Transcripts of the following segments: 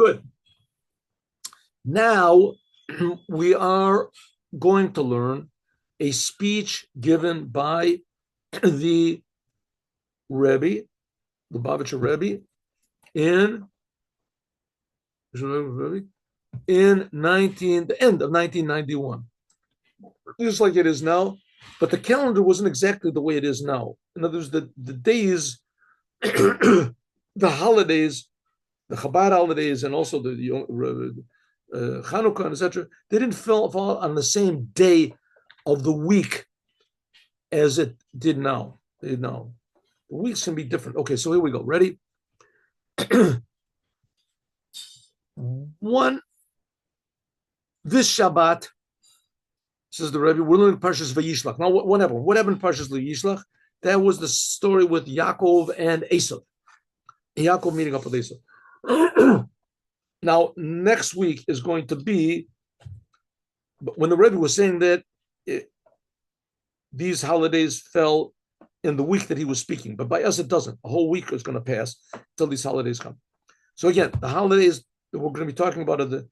Good. Now we are going to learn a speech given by the Rebbe, the Lubavitcher Rebbe, in the end of 1991, just like it is now. But the calendar wasn't exactly the way it is now. In other words, the days, the holidays, the Chabad holidays, and also the Chanukah, etc., they didn't fall on the same day of the week as it did now. The weeks can be different. Okay, so here we go. Ready? This Shabbat, says the Rebbe, we're learning Parshas Vayishlach. Now, what happened? What happened in Parshas Vayishlach? That was the story with Yaakov and Esav. Yaakov meeting up with Esav. Now, next week is going to be, when the Rebbe was saying that these holidays fell in the week that he was speaking, but by us it doesn't. A whole week is going to pass until these holidays come. So again, the holidays that we're going to be talking about are the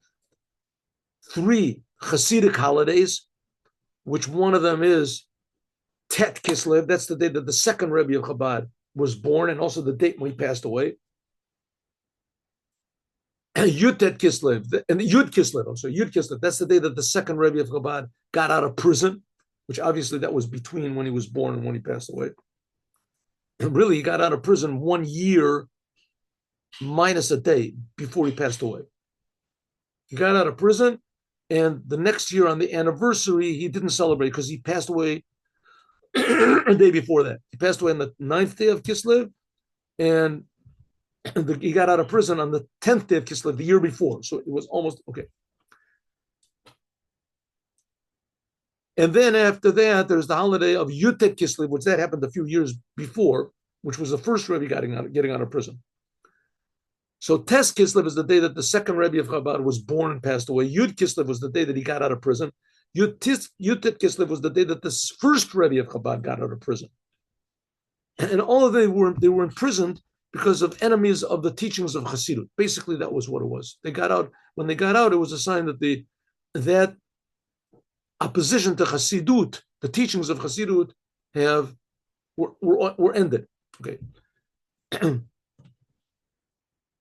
3 Hasidic holidays, which one of them is Tet Kislev. That's the day that the second Rebbe of Chabad was born, and also the date when he passed away. Yud Tet Kislev, and Yud Kislev, Yud Kislev, that's the day that the second Rebbe of Chabad got out of prison, which obviously that was between when he was born and when he passed away. And really, he got out of prison 1 year minus a day before he passed away. He got out of prison, and the next year on the anniversary, he didn't celebrate because he passed away a day before that. He passed away on the 9th day of Kislev, and he got out of prison on the 10th day of Kislev, the year before. So it was almost, okay. And then after that, there's the holiday of Yutet Kislev, which that happened a few years before, which was the first Rebbe getting out of prison. So Tes Kislev is the day that the second Rebbe of Chabad was born and passed away. Yud Kislev was the day that he got out of prison. Yutet Kislev was the day that the first Rebbe of Chabad got out of prison. And all of them they were imprisoned because of enemies of the teachings of Chassidut. Basically, that was what it was. They got out. When they got out, it was a sign that that opposition to Chassidut, the teachings of Chassidut, were ended. Okay.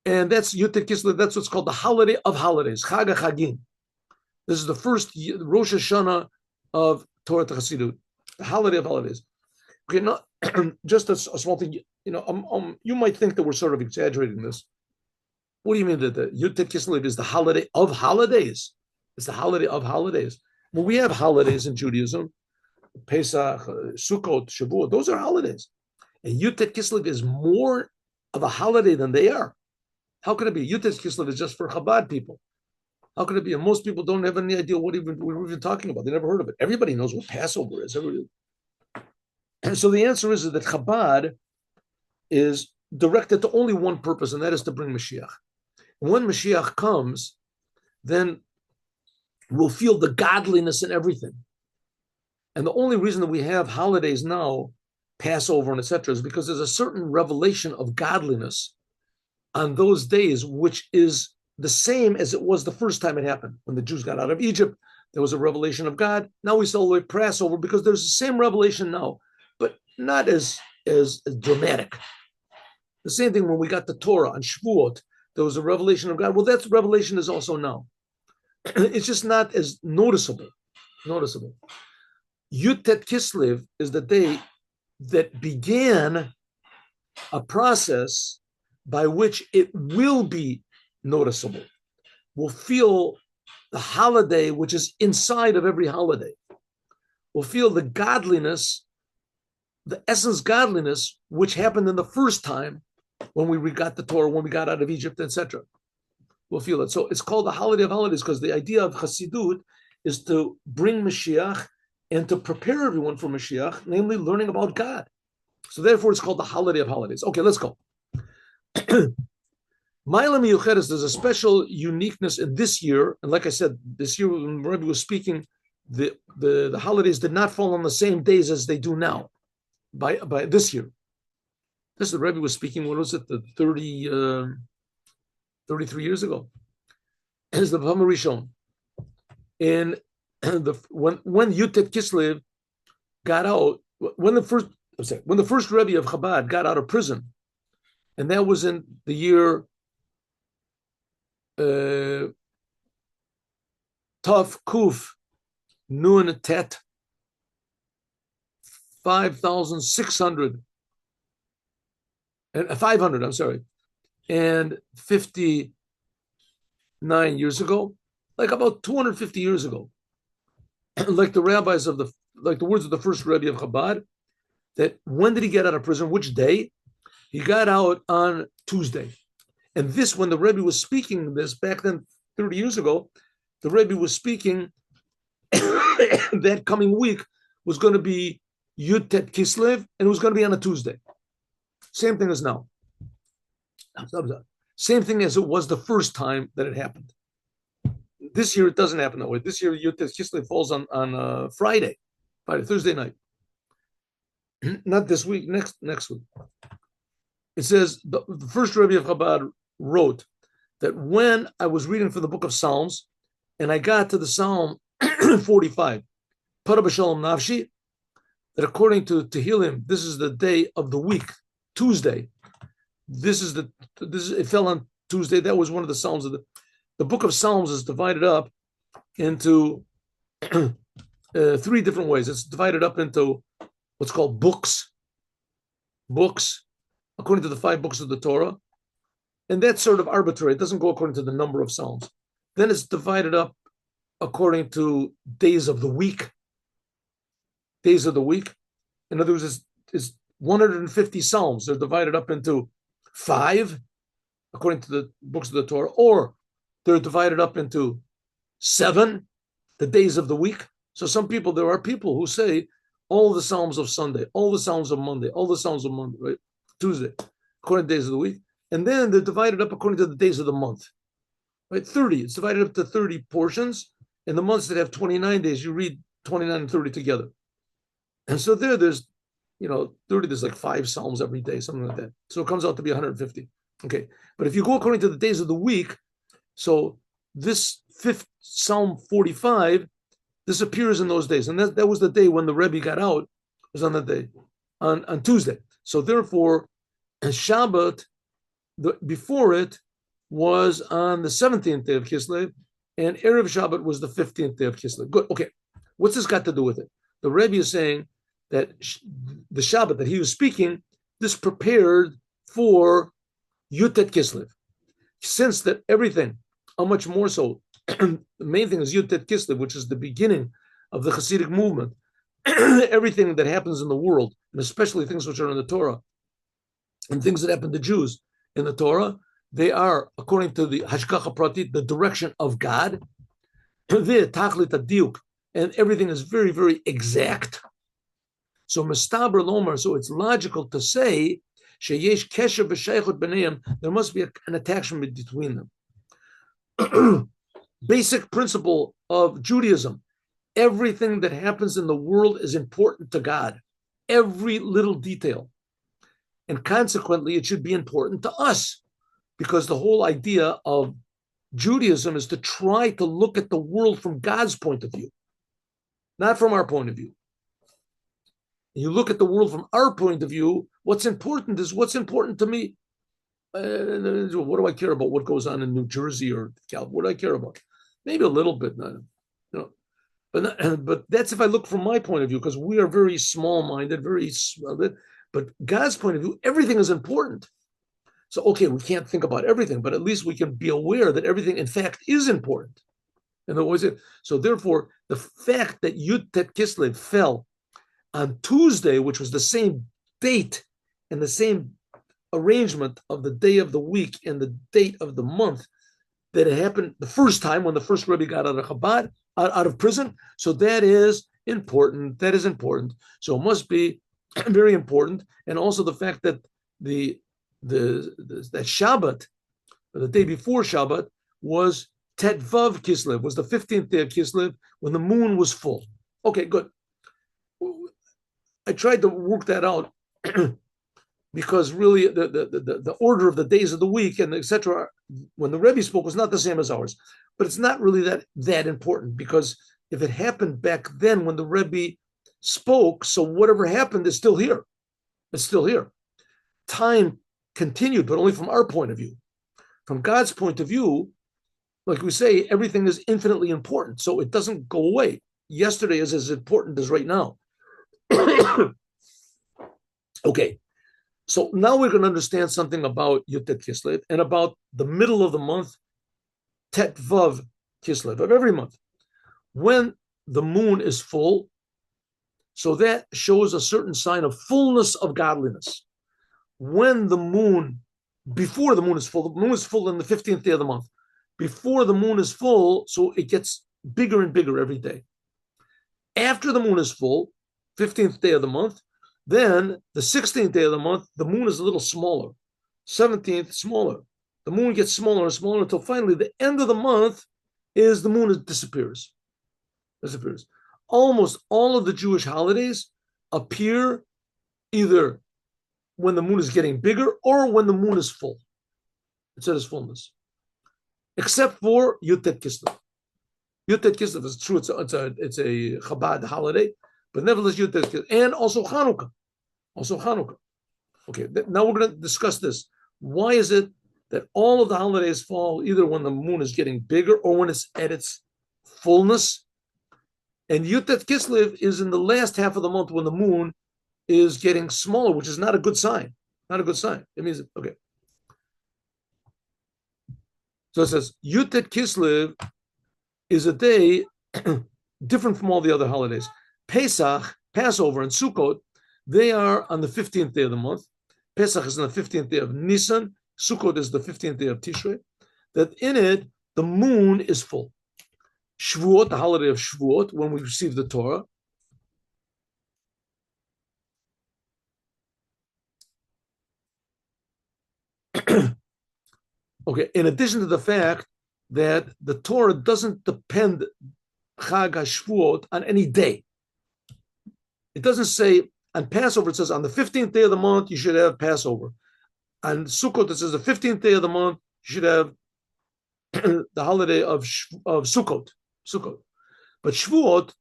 And that's Yutet Kislev. That's what's called the holiday of holidays, Chag HaChagim. This is the first Rosh Hashanah of Torah Chassidut, the holiday of holidays. Okay, now just a small thing. You might think that we're sort of exaggerating this. What do you mean that the Yutet Kislev is the holiday of holidays? It's the holiday of holidays. Well, we have holidays in Judaism, Pesach, Sukkot, Shavuot. Those are holidays, and Yutet Kislev is more of a holiday than they are. How could it be? Yutet Kislev is just for Chabad people. How could it be? And most people don't have any idea what we're even talking about. They never heard of it. Everybody knows what Passover is. And so the answer is that Chabad is directed to only one purpose, and that is to bring Moshiach. And when Moshiach comes, then we'll feel the godliness in everything. And the only reason that we have holidays now, Passover and etc., is because there's a certain revelation of godliness on those days, which is the same as it was the first time it happened. When the Jews got out of Egypt, there was a revelation of God. Now we celebrate Passover because there's the same revelation now, but not as dramatic. The same thing when we got the Torah on Shavuot, there was a revelation of God. Well, that revelation is also now. It's just not as noticeable. Yutet Kislev is the day that began a process by which it will be noticeable. We'll feel the holiday, which is inside of every holiday. We'll feel the godliness, the essence godliness, which happened in the first time when we got the Torah, when we got out of Egypt, etc. We'll feel it. So it's called the holiday of holidays because the idea of Chassidut is to bring Mashiach and to prepare everyone for Mashiach, namely learning about God. So therefore, it's called the holiday of holidays. Okay, let's go. Ma'ila Miyucheres, there's a special uniqueness in this year, and like I said, this year when Rebbe was speaking, the holidays did not fall on the same days as they do now. By this year, this the Rebbe was speaking. What was it? The 33 years ago. Is the Pama Rishon. And when Yutet Kislev got out, when the first Rebbe of Chabad got out of prison, and that was in the year Tav Kuf Nun Tet 5,600 and 500. I'm sorry, and 59 years ago, like about 250 years ago, like the rabbis of the words of the first Rebbe of Chabad, that when did he get out of prison? Which day? He got out on Tuesday. And this, when the Rebbe was speaking this back then, 30 years ago, the Rebbe was speaking that coming week was going to be Yud Tet Kislev, and it was going to be on a Tuesday. Same thing as now. Same thing as it was the first time that it happened. This year, it doesn't happen that way. This year, Yud Tet Kislev falls on Friday, Thursday night. Not this week, next week. It says the first Rebbe of Chabad wrote that when I was reading from the book of Psalms, and I got to the Psalm 45, Para b'shalom nafshi, that according to Tehillim, this is the day of the week, Tuesday. It fell on Tuesday. That was one of the Psalms of the book of Psalms is divided up into 3 different ways. It's divided up into what's called books, according to the 5 books of the Torah. And that's sort of arbitrary. It doesn't go according to the number of Psalms. Then it's divided up according to days of the week. In other words, it's 150 Psalms. They're divided up into 5, according to the books of the Torah, or they're divided up into 7, the days of the week. So there are people who say all the Psalms of Sunday, all the Psalms of Monday, all the Psalms of Monday, right? Tuesday, according to the days of the week. And then they're divided up according to the days of the month, right? 30, it's divided up to 30 portions. And the months that have 29 days, you read 29 and 30 together. And so there's 30, there's like 5 Psalms every day, something like that. So it comes out to be 150. Okay. But if you go according to the days of the week, so this 5th Psalm 45, this appears in those days. And that was the day when the Rebbe got out, was on that day, on Tuesday. So therefore, Shabbat, before it, was on the 17th day of Kislev, and Erev Shabbat was the 15th day of Kislev. Good, okay. What's this got to do with it? The Rebbe is saying that the Shabbat that he was speaking, this prepared for Yutet Kislev. Since that everything, how much more so, the main thing is Yutet Kislev, which is the beginning of the Hasidic movement. Everything that happens in the world, and especially things which are in the Torah, and things that happen to Jews in the Torah, they are, according to the Hashgacha Pratit, the direction of God. And everything is very, very exact. So Mistaber Lomar, so it's logical to say, Sheyesh Kesher B'Sheichot B'Neim, there must be an attachment between them. Basic principle of Judaism. Everything that happens in the world is important to God. Every little detail. And consequently, it should be important to us, because the whole idea of Judaism is to try to look at the world from God's point of view, not from our point of view. You look at the world from our point of view, what's important is what's important to me. What do I care about what goes on in New Jersey or California? What do I care about? Maybe a little bit, but that's if I look from my point of view, because we are very small-minded, but God's point of view, everything is important. So, okay, we can't think about everything, but at least we can be aware that everything, in fact, is important. So therefore, the fact that Yud Tet Kislev fell on Tuesday, which was the same date and the same arrangement of the day of the week and the date of the month, that it happened the first time when the first Rebbe got out of Chabad, out of prison. So that is important. So it must be very important. And also the fact that that Shabbat, the day before Shabbat, was Tet Vav Kislev, was the 15th day of Kislev, when the moon was full. Okay, good. I tried to work that out because really the order of the days of the week and etc. when the Rebbe spoke was not the same as ours. But it's not really that important, because if it happened back then when the Rebbe spoke, so whatever happened is still here. It's still here. Time continued, but only from our point of view. From God's point of view, like we say, everything is infinitely important, so it doesn't go away. Yesterday is as important as right now. Okay, so now we're going to understand something about Yutet Kislev and about the middle of the month, Tet Vav Kislev, of every month. When the moon is full, so that shows a certain sign of fullness of godliness. When the moon, before the moon is full on the 15th day of the month. Before the moon is full, so it gets bigger and bigger every day. After the moon is full, 15th day of the month, then the 16th day of the month, the moon is a little smaller. 17th, smaller. The moon gets smaller and smaller until finally the end of the month is the moon disappears. Almost all of the Jewish holidays appear either when the moon is getting bigger or when the moon is full. It's at its fullness. Except for Yutet Kislev. Yutet Kislev is true, it's a Chabad holiday, but nevertheless Yutet Kislev. And also Hanukkah. Okay, now we're going to discuss this. Why is it that all of the holidays fall either when the moon is getting bigger or when it's at its fullness? And Yutet Kislev is in the last half of the month when the moon is getting smaller, which is not a good sign. Not a good sign. It means, okay. So it says, Yutet Kislev is a day different from all the other holidays. Pesach, Passover, and Sukkot, they are on the 15th day of the month. Pesach is on the 15th day of Nisan. Sukkot is the 15th day of Tishrei. That in it, the moon is full. Shavuot, the holiday of Shavuot, when we receive the Torah. Okay, in addition to the fact that the Torah doesn't depend Chag HaShavuot on any day. It doesn't say on Passover, it says on the 15th day of the month, you should have Passover. On Sukkot, it says the 15th day of the month, you should have the holiday of Sukkot. But Shavuot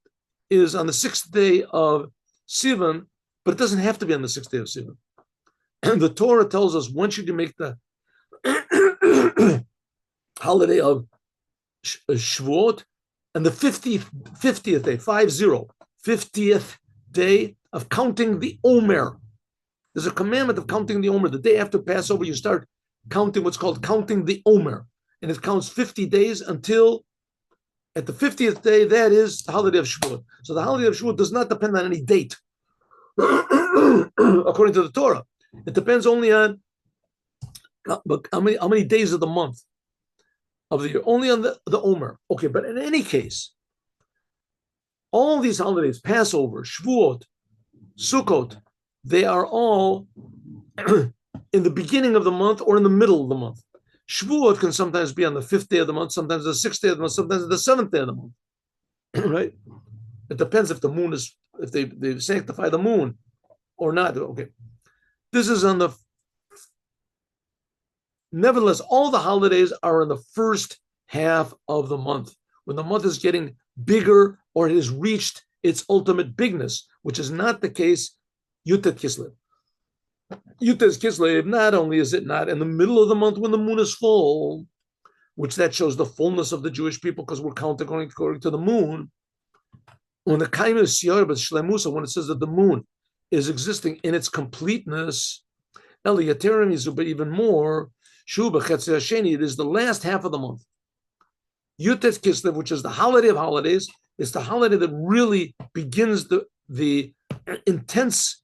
is on the 6th day of Sivan, but it doesn't have to be on the 6th day of Sivan. And the Torah tells us when should you make the holiday of Shavuot, and the 50th day, 50th day of counting the Omer. There's a commandment of counting the Omer. The day after Passover, you start counting what's called counting the Omer. And it counts 50 days until at the 50th day, that is the holiday of Shavuot. So the holiday of Shavuot does not depend on any date, according to the Torah. It depends only on how many days of the month of the year, only on the Omer. Okay, but in any case, all these holidays, Passover, Shavuot, Sukkot, they are all in the beginning of the month or in the middle of the month. Shavuot can sometimes be on the 5th day of the month, sometimes the 6th day of the month, sometimes the 7th day of the month. Right? It depends if the moon is, if they sanctify the moon or not. Okay. This is on the, nevertheless, all the holidays are in the first half of the month, when the month is getting bigger or it has reached its ultimate bigness, which is not the case Yutet Kislev. Yutet Kislev, not only is it not in the middle of the month when the moon is full, which that shows the fullness of the Jewish people because we're counting according to the moon. When the Kaim is Siyar Shlemusa, when it says that the moon is existing in its completeness, but even more, it is the last half of the month. Yutet Kislev, which is the holiday of holidays, is the holiday that really begins the intense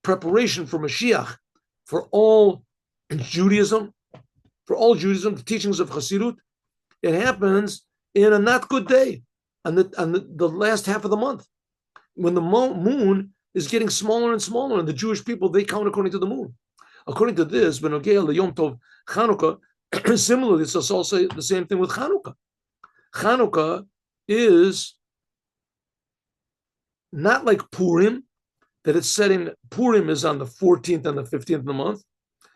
preparation for Moshiach, for all Judaism, the teachings of Chassidut. It happens in a not good day, on the last half of the month, when the moon is getting smaller and smaller, and the Jewish people, they count according to the moon. According to this, Benogea LeYom Tov Chanukah, similarly, it's also the same thing with Chanukah. Chanukah is not like Purim, that it's setting, Purim is on the 14th and the 15th of the month,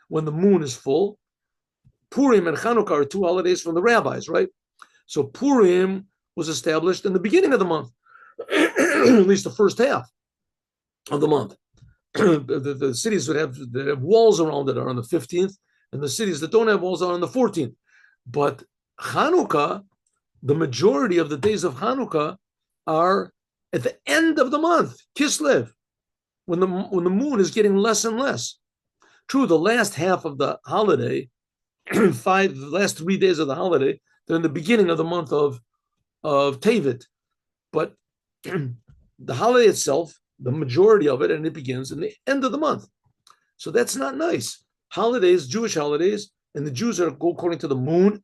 when the moon is full. Purim and Chanukah are two holidays from the rabbis, right? So Purim was established in the beginning of the month, at least the first half of the month. The cities that have walls around it are on the 15th, and the cities that don't have walls are on the 14th. But Chanukah, the majority of the days of Chanukah are at the end of the month, Kislev, when the moon is getting less and less. True, the last half of the holiday, the last 3 days of the holiday, they're in the beginning of the month of Tevet. But the holiday itself, the majority of it, and it begins in the end of the month. So that's not nice. Holidays, Jewish holidays, and the Jews are go according to the moon.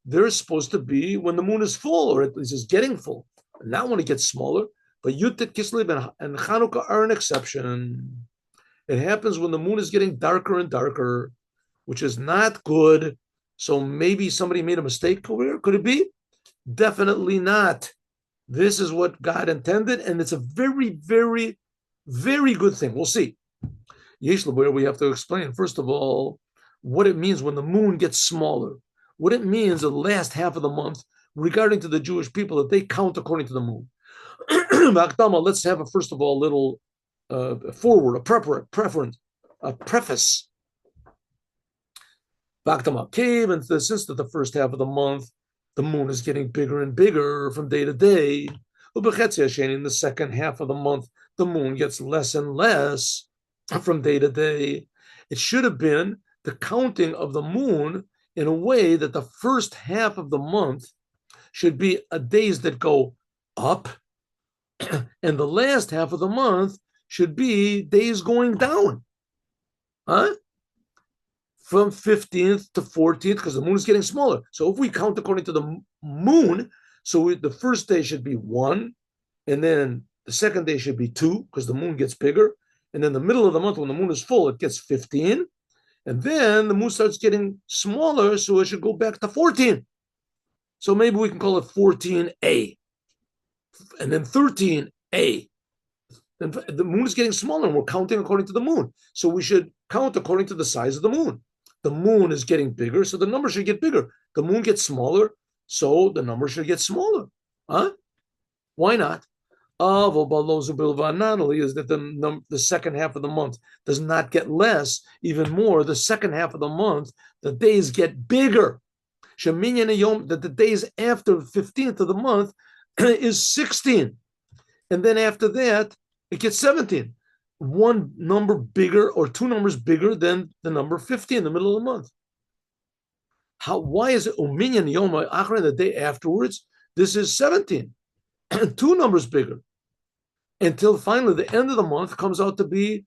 They're supposed to be when the moon is full, or at least is getting full, not when it gets smaller. But Yutet, Kislev, and Chanukah are an exception. It happens when the moon is getting darker and darker, which is not good. So maybe somebody made a mistake over here. Could it be? Definitely not. This is what God intended, and it's a very, very, very good thing. We'll see. Yesh Lubavitcher, we have to explain, first of all, what it means when the moon gets smaller. What it means the last half of the month regarding to the Jewish people, that they count according to the moon. Let's have, first of all, a little forward, a preface. And since the first half of the month, the moon is getting bigger and bigger from day to day. In the second half of the month, the moon gets less and less from day to day. It should have been the counting of the moon in a way that the first half of the month should be days that go up, and the last half of the month should be days going down. From 15th to 14th, because the moon is getting smaller. So if we count according to the moon, the first day should be 1, and then the second day should be 2, because the moon gets bigger. And then the middle of the month, when the moon is full, it gets 15. And then the moon starts getting smaller, so it should go back to 14. So maybe we can call it 14A. And then 13A. And the moon is getting smaller, and we're counting according to the moon. So we should count according to the size of the moon. The moon is getting bigger, so the number should get bigger. The moon gets smaller, so the number should get smaller. Why not? Not only is that the second half of the month does not get less, even more, the second half of the month, the days get bigger. That the days after the 15th of the month is 16. And then after that, it gets 17. One number bigger or two numbers bigger than the number 50 in the middle of the month. Why is it Uminyan Yom Achra, the day afterwards? This is 17. Two numbers bigger. Until finally the end of the month comes out to be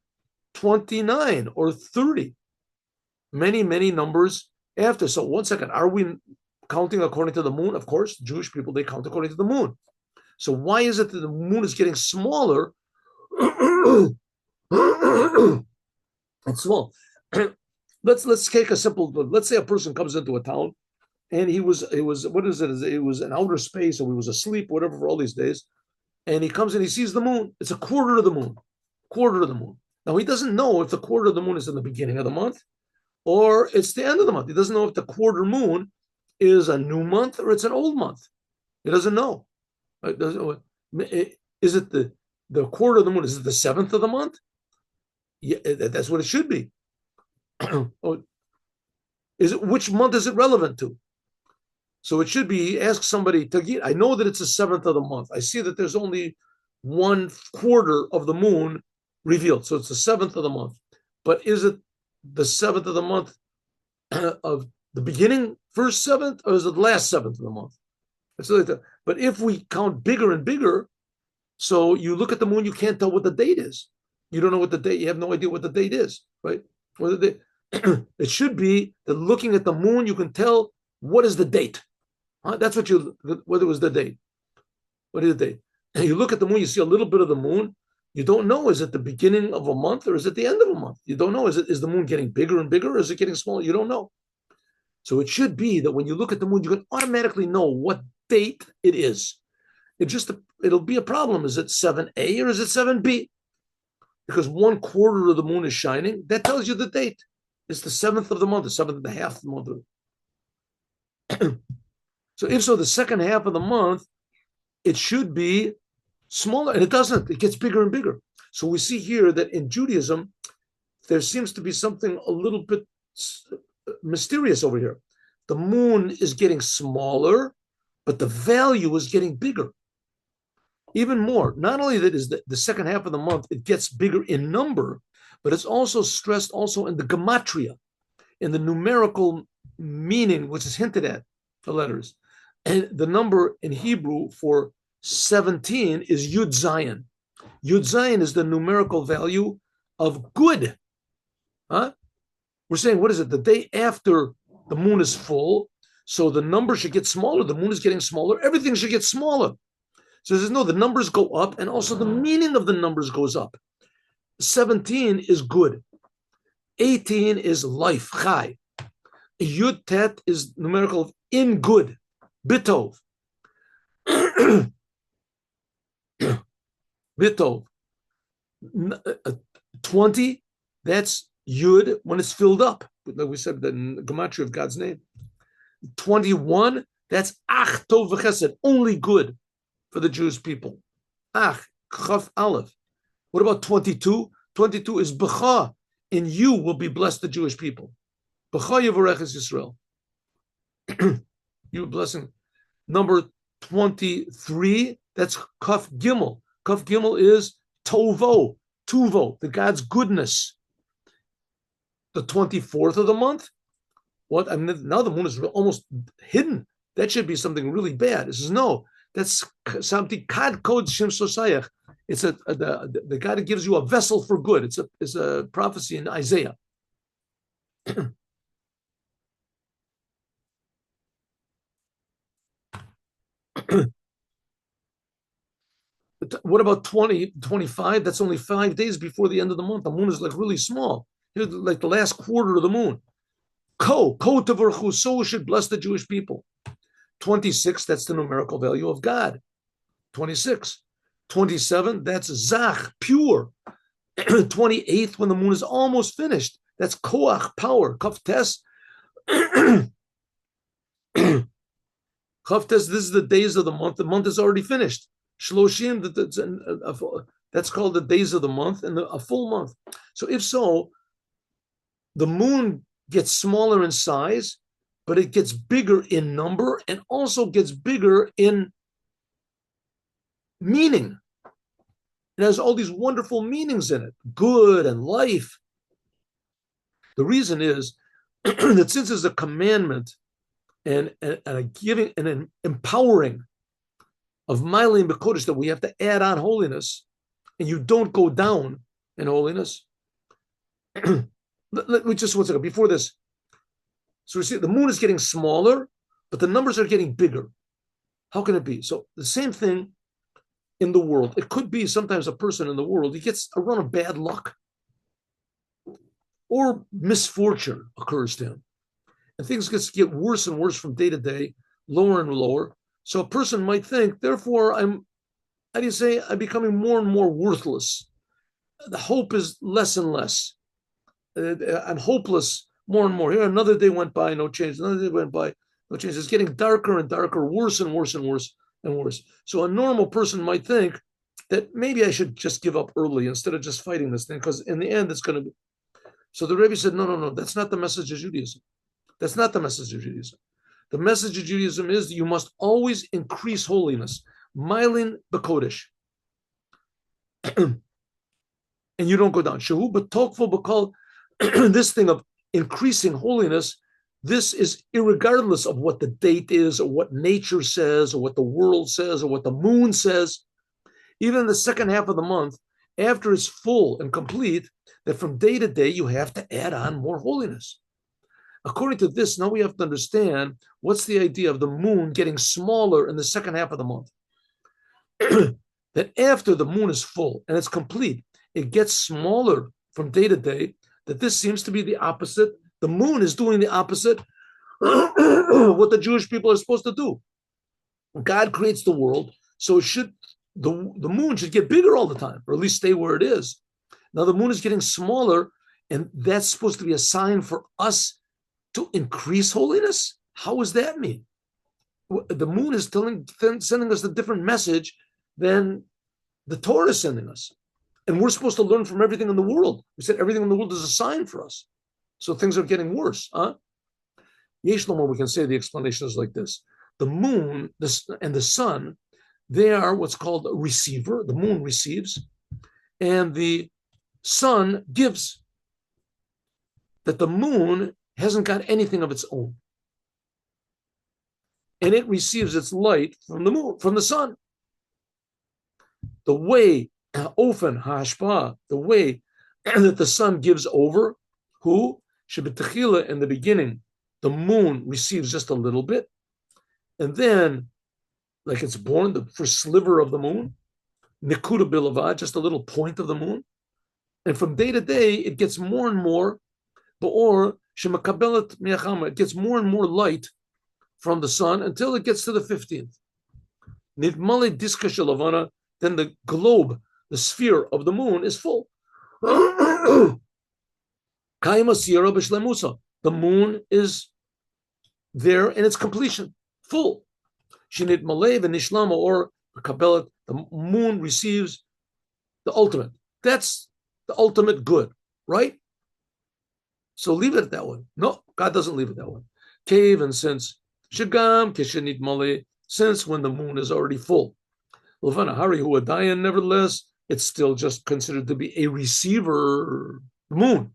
29 or 30. Many, many numbers after. So 1 second, are we counting according to the moon? Of course, Jewish people, they count according to the moon. So why is it that the moon is getting smaller? It's small. Let's take a simple. Let's say a person comes into a town, and he was what is it? It was in outer space, or he was asleep, whatever, for all these days, and he comes and he sees the moon. It's a quarter of the moon. Quarter of the moon. Now he doesn't know if the quarter of the moon is in the beginning of the month or it's the end of the month. He doesn't know if the quarter moon is a new month or it's an old month. He doesn't know. Is it the quarter of the moon? Is it the 7th of the month? Yeah, that's what it should be. Which month is it relevant to? So it should be, ask somebody, I know that it's the 7th of the month. I see that there's only 1/4 of the moon revealed. So it's the 7th of the month. But is it the 7th of the month of the beginning, first 7th, or is it the last 7th of the month? But if we count bigger and bigger, so you look at the moon, you can't tell what the date is. You don't know what the date, you have no idea what the date is, right? It should be that looking at the moon, you can tell what is the date. That's what it was the date. What is the date? And you look at the moon, you see a little bit of the moon. You don't know, is it the beginning of a month or is it the end of a month? You don't know. Is the moon getting bigger and bigger or is it getting smaller? You don't know. So it should be that when you look at the moon, you can automatically know what date it is. It'll be a problem. Is it 7A or is it 7B? because 1/4 of the moon is shining, that tells you the date. It's the 7th of the month, the 7th and a half of the month. So if so, the second half of the month, it should be smaller, and it doesn't. It gets bigger and bigger. So we see here that in Judaism, there seems to be something a little bit mysterious over here. The moon is getting smaller, but the value is getting bigger. Even more, not only that is the second half of the month, it gets bigger in number, but it's also stressed also in the gematria, in the numerical meaning, which is hinted at, the letters. And the number in Hebrew for 17 is Yud Zayin. Yud Zayin is the numerical value of good. Huh? We're saying, what is it? The day after the moon is full, so the number should get smaller. The moon is getting smaller. Everything should get smaller. So it says, no, the numbers go up, and also the meaning of the numbers goes up. 17 is good. 18 is life, chai. Yud Tet is numerical of in good, bitov. Bitov. 20, that's Yud when it's filled up. Like we said, the gematria of God's name. 21, that's Ach Tov V'Chesed, only good for the Jewish people. Ach, Chaf Aleph. What about 22? 22 is B'cha, in you will be blessed the Jewish people. B'cha Yevareches Yisrael. You blessing. Number 23, that's Kaf Gimel. Kaf Gimel is Tovo, Tuvo, the God's goodness. The 24th of the month, what? I mean, now the moon is almost hidden. That should be something really bad. It says, no, that's something, Kad Kod Shem Sosayach. It's the God that gives you a vessel for good. It's a prophecy in Isaiah. What about 20, 25? That's only 5 days before the end of the month. The moon is like really small. Here's like the last quarter of the moon. Ko Tavarchu, so should bless the Jewish people. 26, that's the numerical value of God. 26. 27, that's Zach, pure. 28th, when the moon is almost finished, that's Koach, power. Kaftes. Kaftes, this is the days of the month. The month is already finished. Shloshim, that's called the days of the month and a full month. So if so, the moon gets smaller in size, but it gets bigger in number and also gets bigger in meaning. It has all these wonderful meanings in it, good and life. The reason is that since it's a commandment and a giving and an empowering of Mailim B'Kodesh, that we have to add on holiness, and you don't go down in holiness. Let me just 1 second before this. So we see the moon is getting smaller, but the numbers are getting bigger. How can it be? So the same thing in the world. It could be sometimes a person in the world, he gets a run of bad luck or misfortune occurs to him. And things get worse and worse from day to day, lower and lower. So a person might think, therefore, I'm becoming more and more worthless. The hope is less and less. I'm hopeless more and more. Here, another day went by, no change. Another day went by, no change. It's getting darker and darker, worse and worse and worse and worse. So a normal person might think that maybe I should just give up early instead of just fighting this thing, because in the end, it's going to be. So the Rebbe said, no, that's not the message of Judaism. That's not the message of Judaism. The message of Judaism is that you must always increase holiness. Mailin b'kodesh. And you don't go down. Shehu b'tokfo b'kol. This thing of increasing holiness, this is irregardless of what the date is or what nature says or what the world says or what the moon says. Even in the second half of the month, after it's full and complete, that from day to day you have to add on more holiness. According to this, now we have to understand what's the idea of the moon getting smaller in the second half of the month. That after the moon is full and it's complete, it gets smaller from day to day, that this seems to be the opposite. The moon is doing the opposite what the Jewish people are supposed to do. God creates the world, so the moon should get bigger all the time, or at least stay where it is. Now the moon is getting smaller, and that's supposed to be a sign for us to increase holiness. How does that mean? The moon is sending us a different message than the Torah is sending us. And we're supposed to learn from everything in the world. We said everything in the world is a sign for us. So things are getting worse. Yesh Lomar, we can say the explanation is like this. The moon and the sun, they are what's called a receiver. The moon receives, and the sun gives. That the moon hasn't got anything of its own. And it receives its light from the moon, from the sun. The way, ofen hashpa, the way that the sun gives over, who? Shebetechila, in the beginning, the moon receives just a little bit. And then, like it's born, the first sliver of the moon, nikuda bilavad, just a little point of the moon. And from day to day, it gets more and more, or shemakabelet miachama, it gets more and more light from the sun until it gets to the 15th. Nidmale diska shalavana, then the globe, the sphere of the moon is full. The moon is there in its completion, full. Shinit Malay and Nishlama, or Kabbalah, the moon receives the ultimate. That's the ultimate good, right? So leave it that way. No, God doesn't leave it that way. Cave, and since Shagam, Kishinit Malay, since when the moon is already full. Levana Hari Huadayan, nevertheless, it's still just considered to be a receiver. The moon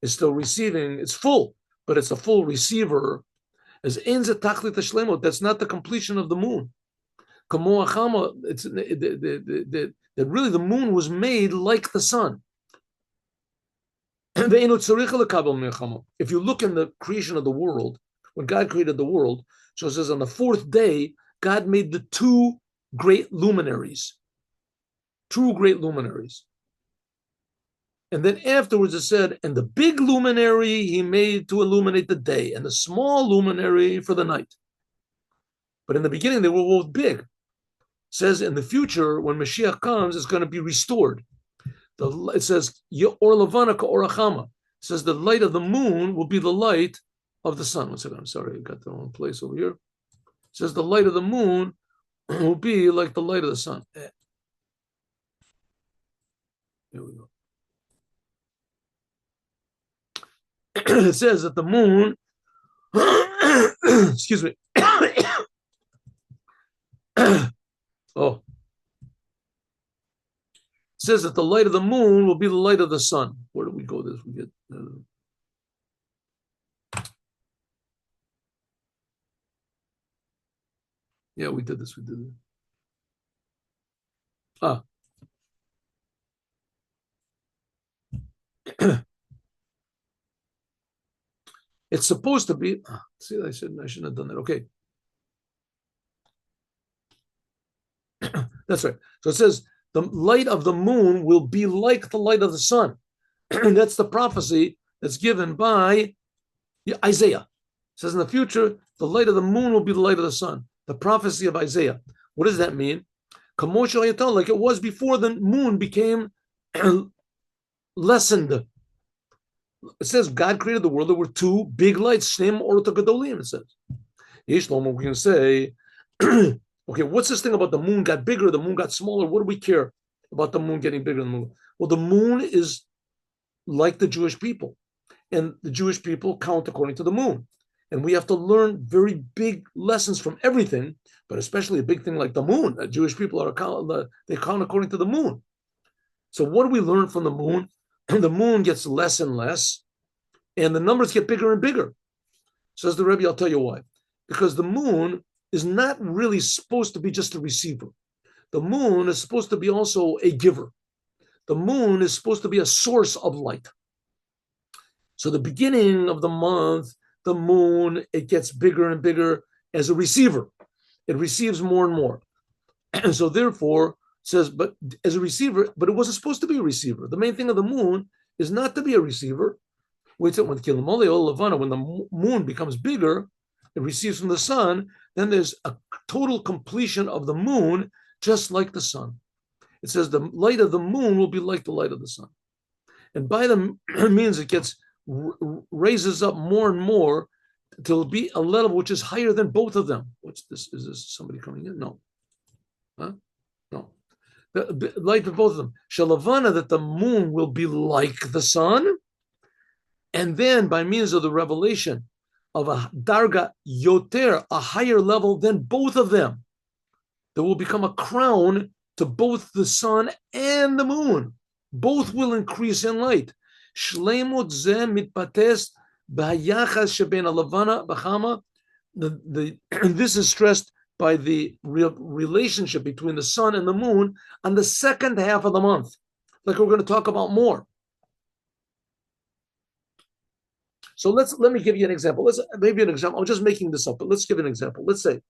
is still receiving, it's full, but it's a full receiver. As Enza Tachlit Shlemo, that's not the completion of the moon. Kamoachama, it's that really the moon was made like the sun. If you look in the creation of the world, when God created the world, so it says on the fourth day, God made the two great luminaries. And then afterwards it said, and the big luminary he made to illuminate the day, and the small luminary for the night. But in the beginning, they were both big. It says in the future, when Moshiach comes, it's going to be restored. It says, or Levana ka orachama. It says the light of the moon will be the light of the sun. 1 second, I'm sorry, I got the wrong place over here. It says the light of the moon will be like the light of the sun. Here we go. It says that the moon, excuse me. Oh. It says that the light of the moon will be the light of the sun. Where do we go this? We get yeah, we did this. It's supposed to be. See, I shouldn't have done that. Okay. That's right. So it says the light of the moon will be like the light of the sun. And that's the prophecy that's given by Isaiah. It says in the future, the light of the moon will be the light of the sun. The prophecy of Isaiah. What does that mean? Like it was before the moon became lessened. It says God created the world. There were two big lights. Shneim Orot Gadolim, it says. Yesh Lomar, we can say, okay, what's this thing about the moon got bigger, the moon got smaller? What do we care about the moon getting bigger than the moon? Well, the moon is like the Jewish people. And the Jewish people count according to the moon. And we have to learn very big lessons from everything, but especially a big thing like the moon. The Jewish people they count according to the moon. So what do we learn from the moon? The moon gets less and less, and the numbers get bigger and bigger. Says the Rebbe, I'll tell you why. Because the moon is not really supposed to be just a receiver. The moon is supposed to be also a giver. The moon is supposed to be a source of light. So the beginning of the month, the moon, it gets bigger and bigger as a receiver. It receives more and more. And so therefore, says, but as a receiver, but it wasn't supposed to be a receiver. The main thing of the moon is not to be a receiver. When the moon becomes bigger, it receives from the sun, then there's a total completion of the moon, just like the sun. It says the light of the moon will be like the light of the sun. And by the means it gets raises up more and more to be a level which is higher than both of them. What's this? Is this somebody coming in? No. Huh? No. The light of both of them. Shalavana, that the moon will be like the sun. And then by means of the revelation of a darga yoter, a higher level than both of them, there will become a crown to both the sun and the moon. Both will increase in light. Shleimut ze mitpates b'hayachas sheben alavana b'chama. This is stressed by the relationship between the sun and the moon on the second half of the month, like we're going to talk about more. So let me give you an example. I'm just making this up, but let's give an example. Let's say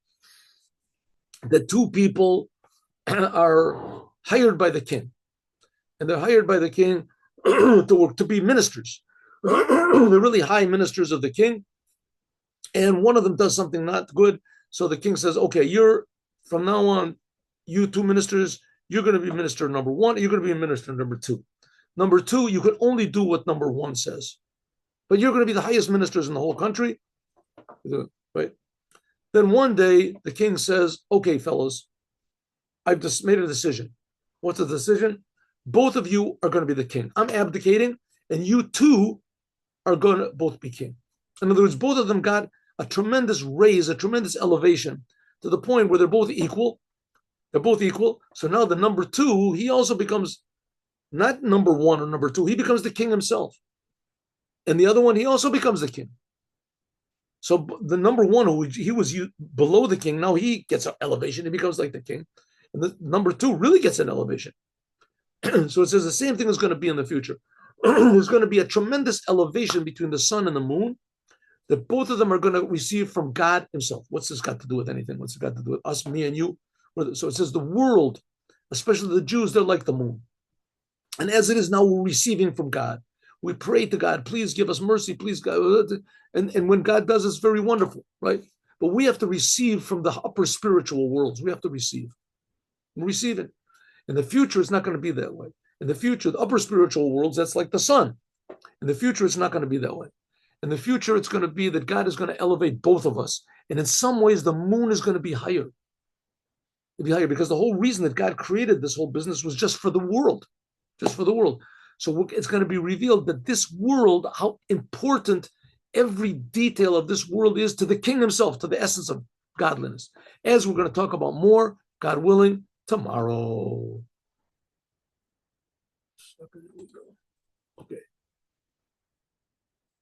that two people are hired by the king, and they're hired by the king to be ministers. They're really high ministers of the king, and one of them does something not good. So the king says, "Okay, from now on, you two ministers, you're going to be minister number one. You're going to be minister number two. Number two, you can only do what number one says." But you're going to be the highest ministers in the whole country, right? Then one day the king says, "Okay, fellows, I've just made a decision." What's the decision? Both of you are going to be the king. I'm abdicating, and you two are going to both be king. In other words, both of them got a tremendous raise, a tremendous elevation to the point where they're both equal. They're both equal. So now the number two, he also becomes not number one or number two. He becomes the king himself. And the other one, he also becomes the king. So the number one, he was below the king, now he gets an elevation. He becomes like the king. And the number two really gets an elevation. So it says the same thing is going to be in the future. There's going to be a tremendous elevation between the sun and the moon that both of them are going to receive from God himself. What's this got to do with anything? What's it got to do with us, me and you? So it says the world, especially the Jews, they're like the moon. And as it is now, we're receiving from God. We pray to God, please give us mercy, please, God. And when God does, it's very wonderful, right? But we have to receive from the upper spiritual worlds. We have to receive. And receive it. In the future, it's not going to be that way. In the future, the upper spiritual worlds, that's like the sun. In the future, it's not going to be that way. In the future, it's going to be that God is going to elevate both of us. And in some ways, the moon is going to be higher. It'll be higher because the whole reason that God created this whole business was just for the world. Just for the world. So it's going to be revealed that this world, how important every detail of this world is to the king himself, to the essence of godliness. As we're going to talk about more, God willing, tomorrow. Okay.